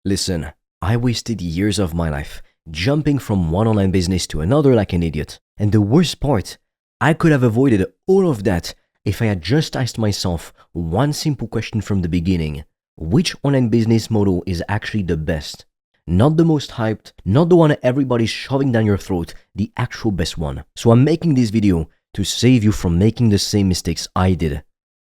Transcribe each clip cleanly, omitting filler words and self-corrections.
Listen, I wasted years of my life jumping from one online business to another like an idiot. And the worst part, I could have avoided all of that if I had just asked myself one simple question from the beginning. Which online business model is actually the best? Not the most hyped, not the one everybody's shoving down your throat, the actual best one. So I'm making this video to save you from making the same mistakes I did.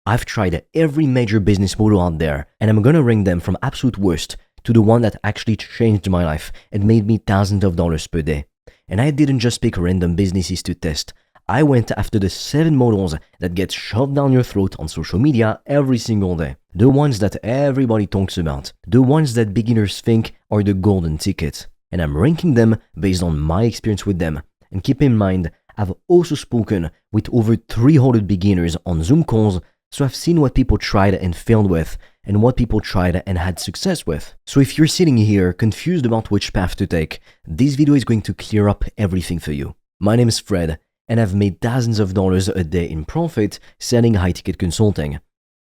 I've tried every major business model out there, and I'm gonna rank them from absolute worst to the one that actually changed my life and made me thousands of dollars per day. And I didn't just pick random businesses to test. I went after the 7 models that get shoved down your throat on social media every single day. The ones that everybody talks about. The ones that beginners think are the golden ticket. And I'm ranking them based on my experience with them. And keep in mind, I've also spoken with over 300 beginners on Zoom calls, so I've seen what people tried and failed with, and what people tried and had success with. So if you're sitting here confused about which path to take, this video is going to clear up everything for you. My name is Fred, and I've made thousands of dollars a day in profit selling high-ticket consulting.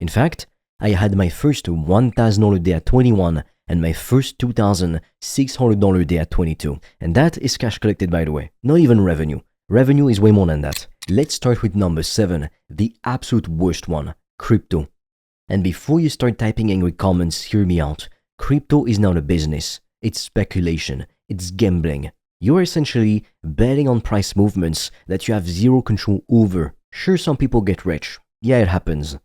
In fact, I had my first $1,000 day at 21 and my first $2,600 day at 22. And that is cash collected, by the way, not even revenue. Revenue is way more than that. Let's start with number 7, the absolute worst one, crypto. And before you start typing angry comments, hear me out. Crypto is not a business. It's speculation. It's gambling. You're essentially betting on price movements that you have zero control over. Sure, some people get rich. Yeah, it happens.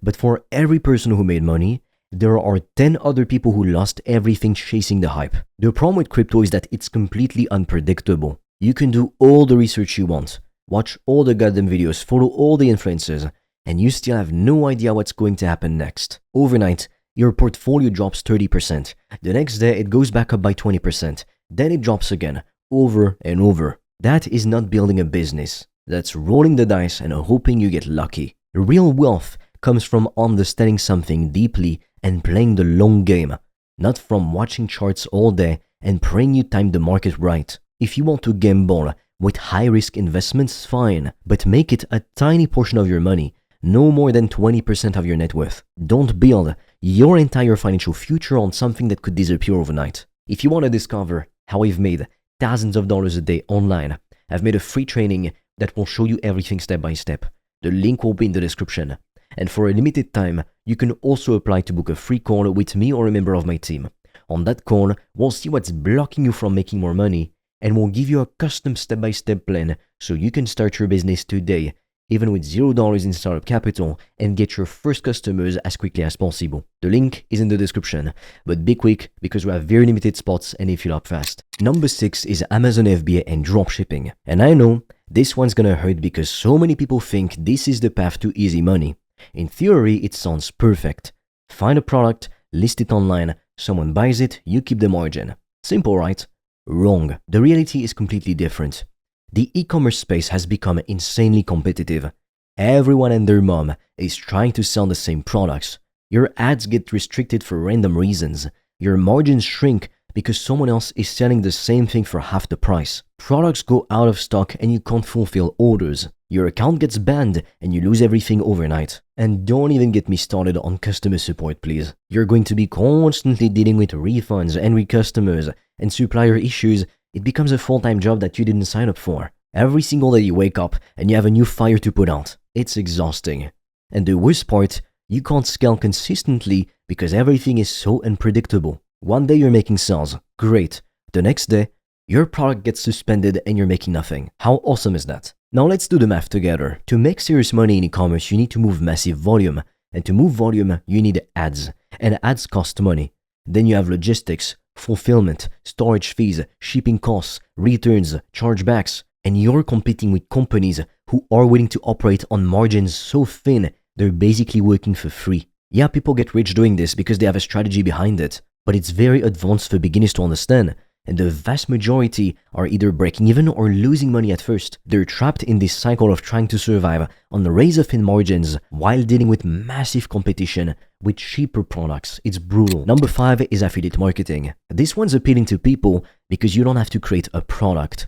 But for every person who made money, there are 10 other people who lost everything chasing the hype. The problem with crypto is that it's completely unpredictable. You can do all the research you want, watch all the goddamn videos, follow all the influencers, and you still have no idea what's going to happen next. Overnight, your portfolio drops 30%. The next day, it goes back up by 20%. Then it drops again, over and over. That is not building a business. That's rolling the dice and hoping you get lucky. Real wealth comes from understanding something deeply and playing the long game, not from watching charts all day and praying you time the market right. If you want to gamble with high-risk investments, fine, but make it a tiny portion of your money, no more than 20% of your net worth. Don't build your entire financial future on something that could disappear overnight. If you want to discover how I've made thousands of dollars a day online, I've made a free training that will show you everything step by step. The link will be in the description. And for a limited time, you can also apply to book a free call with me or a member of my team. On that call, we'll see what's blocking you from making more money, and we'll give you a custom step-by-step plan so you can start your business today, even with $0 in startup capital, and get your first customers as quickly as possible. The link is in the description, but be quick because we have very limited spots and they fill up fast. Number 6 is Amazon FBA and dropshipping. And I know this one's gonna hurt because so many people think this is the path to easy money. In theory, it sounds perfect. Find a product, list it online, someone buys it, you keep the margin. Simple, right? Wrong. The reality is completely different. The e-commerce space has become insanely competitive. Everyone and their mom is trying to sell the same products. Your ads get restricted for random reasons. Your margins shrink because someone else is selling the same thing for half the price. Products go out of stock and you can't fulfill orders. Your account gets banned and you lose everything overnight. And don't even get me started on customer support, please. You're going to be constantly dealing with refunds, angry customers, and supplier issues. It becomes a full-time job that you didn't sign up for. Every single day you wake up and you have a new fire to put out. It's exhausting. And the worst part, you can't scale consistently because everything is so unpredictable. One day you're making sales, great. The next day, your product gets suspended and you're making nothing. How awesome is that? Now let's do the math together. To make serious money in e-commerce, you need to move massive volume. And to move volume, you need ads. And ads cost money. Then you have logistics, fulfillment, storage fees, shipping costs, returns, chargebacks. And you're competing with companies who are willing to operate on margins so thin, they're basically working for free. Yeah, people get rich doing this because they have a strategy behind it. But it's very advanced for beginners to understand. And the vast majority are either breaking even or losing money at first. They're trapped in this cycle of trying to survive on the razor-thin margins while dealing with massive competition with cheaper products. It's brutal. Number 5 is affiliate marketing. This one's appealing to people because you don't have to create a product.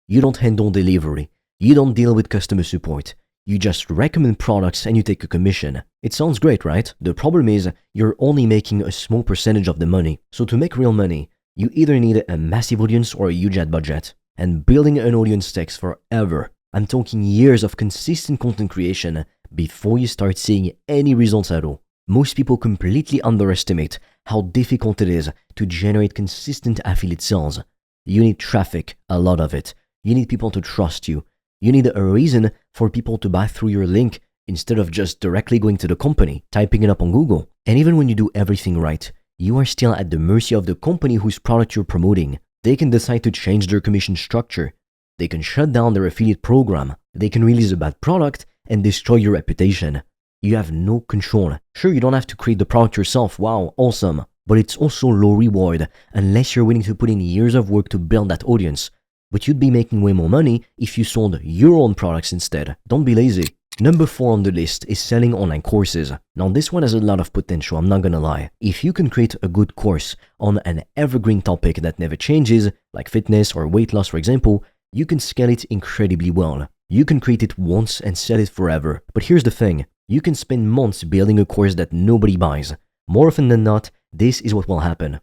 You don't handle delivery. You don't deal with customer support. You just recommend products and you take a commission. It sounds great, right? The problem is you're only making a small percentage of the money. So to make real money, you either need a massive audience or a huge ad budget. And building an audience takes forever. I'm talking years of consistent content creation before you start seeing any results at all. Most people completely underestimate how difficult it is to generate consistent affiliate sales. You need traffic, a lot of it. You need people to trust you. You need a reason for people to buy through your link instead of just directly going to the company, typing it up on Google. And even when you do everything right, you are still at the mercy of the company whose product you're promoting. They can decide to change their commission structure. They can shut down their affiliate program. They can release a bad product and destroy your reputation. You have no control. Sure, you don't have to create the product yourself. Wow, awesome. But it's also low reward unless you're willing to put in years of work to build that audience. But you'd be making way more money if you sold your own products instead. Don't be lazy. Number 4 on the list is selling online courses. Now this one has a lot of potential, I'm not gonna lie. If you can create a good course on an evergreen topic that never changes, like fitness or weight loss for example, you can scale it incredibly well. You can create it once and sell it forever. But here's the thing, you can spend months building a course that nobody buys. More often than not, this is what will happen.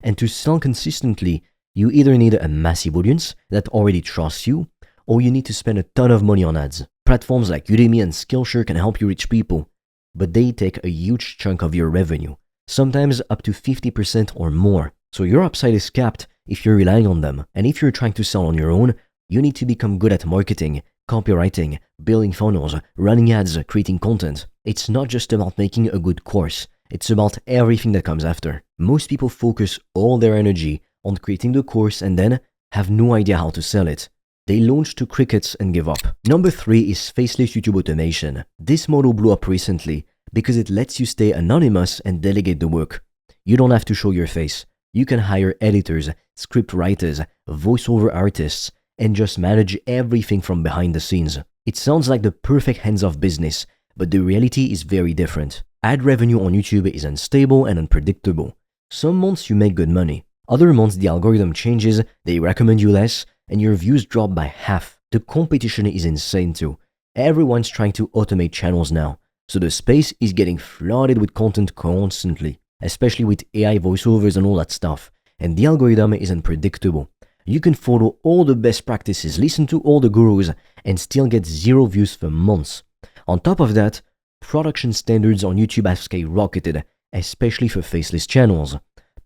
And to sell consistently, you either need a massive audience that already trusts you, or you need to spend a ton of money on ads. Platforms like Udemy and Skillshare can help you reach people, but they take a huge chunk of your revenue, sometimes up to 50% or more. So your upside is capped if you're relying on them. And if you're trying to sell on your own, you need to become good at marketing, copywriting, building funnels, running ads, creating content. It's not just about making a good course, it's about everything that comes after. Most people focus all their energy on creating the course and then have no idea how to sell it. They launch to crickets and give up. Number 3 is faceless YouTube automation. This model blew up recently because it lets you stay anonymous and delegate the work. You don't have to show your face. You can hire editors, script writers, voiceover artists, and just manage everything from behind the scenes. It sounds like the perfect hands-off business, but the reality is very different. Ad revenue on YouTube is unstable and unpredictable. Some months you make good money. Other months the algorithm changes, they recommend you less, and your views drop by half. The competition is insane too. Everyone's trying to automate channels now, so the space is getting flooded with content constantly, especially with AI voiceovers and all that stuff. And the algorithm is unpredictable. You can follow all the best practices, listen to all the gurus, and still get 0 views for months. On top of that, production standards on YouTube have skyrocketed, especially for faceless channels.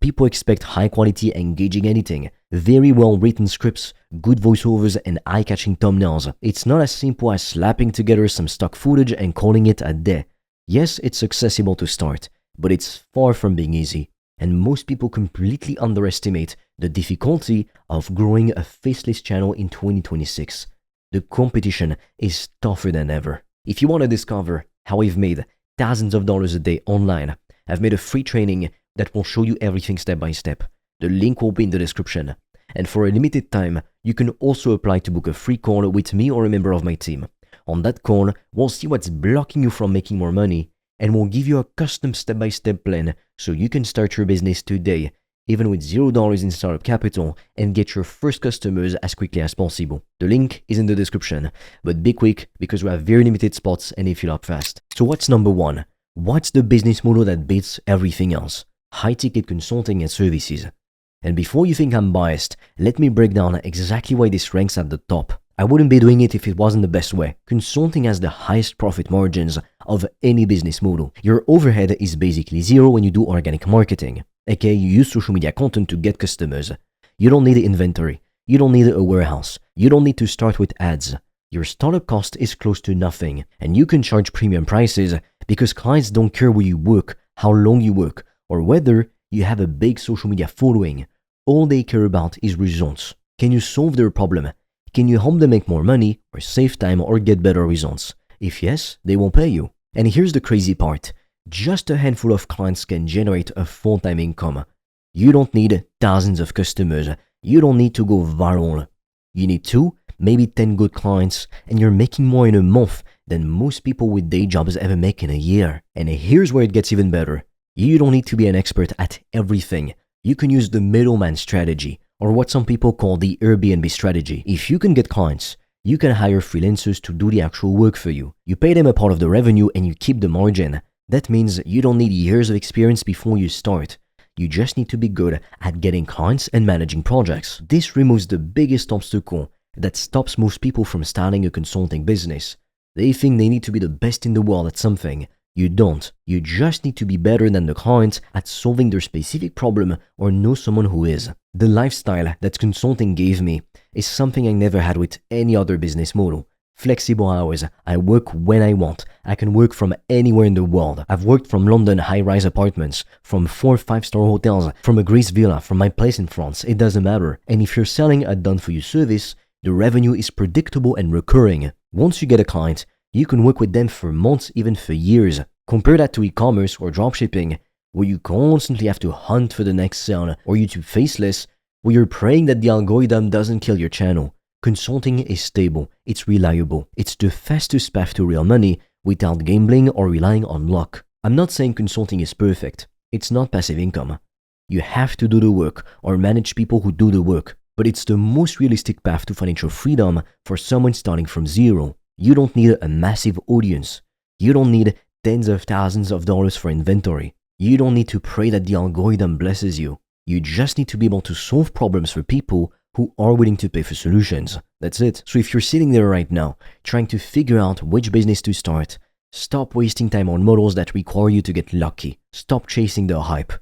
People expect high-quality, engaging editing, very well-written scripts, good voiceovers, and eye-catching thumbnails. It's not as simple as slapping together some stock footage and calling it a day. Yes, it's accessible to start, but it's far from being easy. And most people completely underestimate the difficulty of growing a faceless channel in 2026. The competition is tougher than ever. If you want to discover how I've made thousands of dollars a day online, I've made a free training that will show you everything step by step. The link will be in the description. And for a limited time, you can also apply to book a free call with me or a member of my team. On that call, we'll see what's blocking you from making more money, and we'll give you a custom step-by-step plan so you can start your business today, even with $0 in startup capital, and get your first customers as quickly as possible. The link is in the description, but be quick because we have very limited spots and they fill up fast. So what's number 1? What's the business model that beats everything else? High-ticket consulting and services. And before you think I'm biased, let me break down exactly why this ranks at the top. I wouldn't be doing it if it wasn't the best way. Consulting has the highest profit margins of any business model. Your overhead is basically 0 when you do organic marketing. Okay, you use social media content to get customers. You don't need inventory. You don't need a warehouse. You don't need to start with ads. Your startup cost is close to nothing, and you can charge premium prices because clients don't care where you work, how long you work, or whether you have a big social media following. All they care about is results. Can you solve their problem? Can you help them make more money, or save time, or get better results? If yes, they will pay you. And here's the crazy part. Just a handful of clients can generate a full-time income. You don't need thousands of customers. You don't need to go viral. You need 2, maybe 10 good clients, and you're making more in a month than most people with day jobs ever make in a year. And here's where it gets even better. You don't need to be an expert at everything. You can use the middleman strategy, or what some people call the Airbnb strategy. If you can get clients, You can hire freelancers to do the actual work for you. You pay them a part of the revenue and you keep the margin. That means you don't need years of experience before you start. You just need to be good at getting clients and managing projects. This removes the biggest obstacle that stops most people from starting a consulting business. They think they need to be the best in the world at something. You don't. You just need to be better than the client at solving their specific problem or know someone who is. The lifestyle that consulting gave me is something I never had with any other business model. Flexible hours. I work when I want. I can work from anywhere in the world. I've worked from London high-rise apartments, from 4 or 5-star hotels, from a Greece villa, from my place in France. It doesn't matter. And if you're selling a done-for-you service, the revenue is predictable and recurring. Once you get a client, you can work with them for months, even for years. Compare that to e-commerce or dropshipping, where you constantly have to hunt for the next sale, or YouTube faceless, where you're praying that the algorithm doesn't kill your channel. Consulting is stable, it's reliable, it's the fastest path to real money without gambling or relying on luck. I'm not saying consulting is perfect. It's not passive income. You have to do the work or manage people who do the work, but it's the most realistic path to financial freedom for someone starting from zero. You don't need a massive audience. You don't need tens of thousands of dollars for inventory. You don't need to pray that the algorithm blesses you. You just need to be able to solve problems for people who are willing to pay for solutions. That's it. So if you're sitting there right now, trying to figure out which business to start, stop wasting time on models that require you to get lucky. Stop chasing the hype.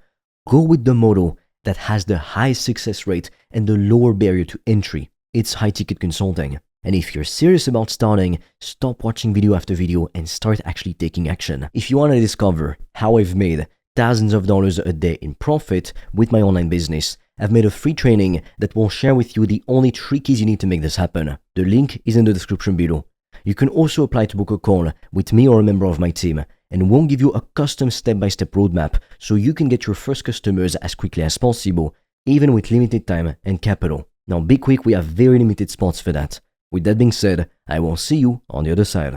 Go with the model that has the highest success rate and the lower barrier to entry. It's high-ticket consulting. And if you're serious about starting, stop watching video after video and start actually taking action. If you want to discover how I've made thousands of dollars a day in profit with my online business, I've made a free training that will share with you the only 3 keys you need to make this happen. The link is in the description below. You can also apply to book a call with me or a member of my team, and we'll give you a custom step-by-step roadmap so you can get your first customers as quickly as possible, even with limited time and capital. Now be quick, we have very limited spots for that. With that being said, I will see you on the other side.